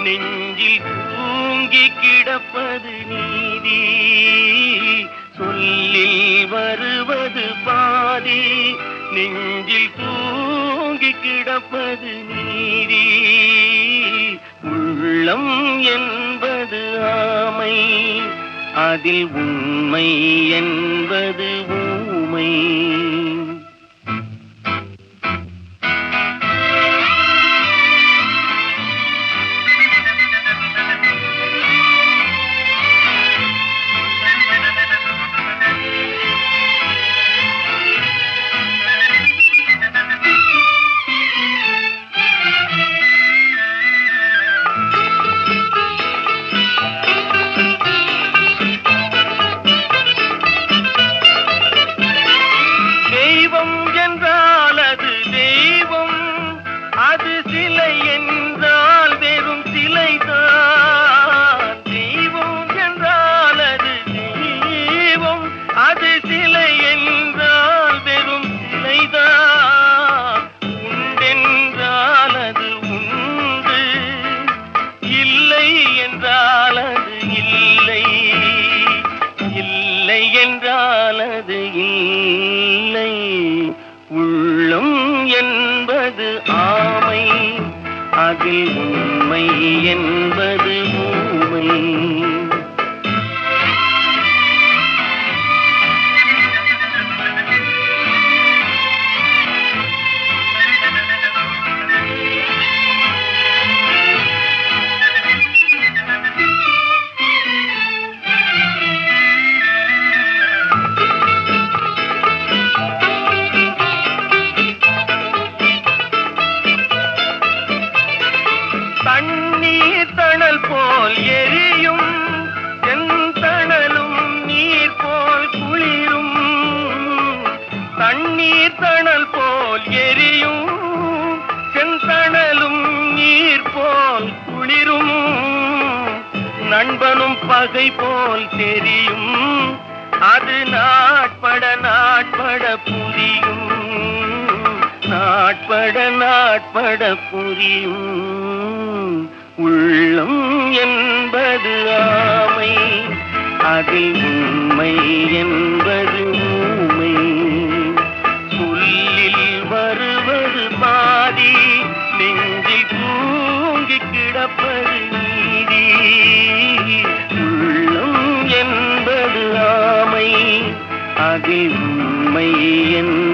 நெஞ்சில் தூங்கி கிடப்பது நீதி, சொல்லில் வருவது பாதி. நெஞ்சில் தூங்கி கிடப்பது நீதி, உள்ளம் என்பது ஆமை, அதில் உண்மை என்பது ஊமை. அது சிலை என்றால் வெறும் சிலைதான். தெய்வம் என்றால் அது தெய்வம், அது சிலை என்றால் வெறும் சிலைதான். உண்டென்றால் அது உண்டு, இல்லை என்றால் அது இல்லை, இல்லை என்றால் அது இல்லை. உள்ளம் என்பது ஆமை, அதில் உண்மை என்பது ஊமை. தண்ணீர் தணல் போல் எரியும், செந்தணலும் நீர் போல் குளிரும். தண்ணீர் தணல் போல் எரியும், செந்தணலும் நீர் போல் குளிரும். நண்பனும் பகை போல் தெரியும், அது நாட்பட நாட்பட புரியும், நாட்பட நாட்பட புரியும். உள்ளம் என்பது ஆமை, அதில் உண்மை என்பது ஊமை. சொல்லில் வருவது பாதி, நெஞ்சில் தூங்கி கிடப்பது நீதி. உள்ளம் என்பது ஆமை, அதில் உண்மை என்பது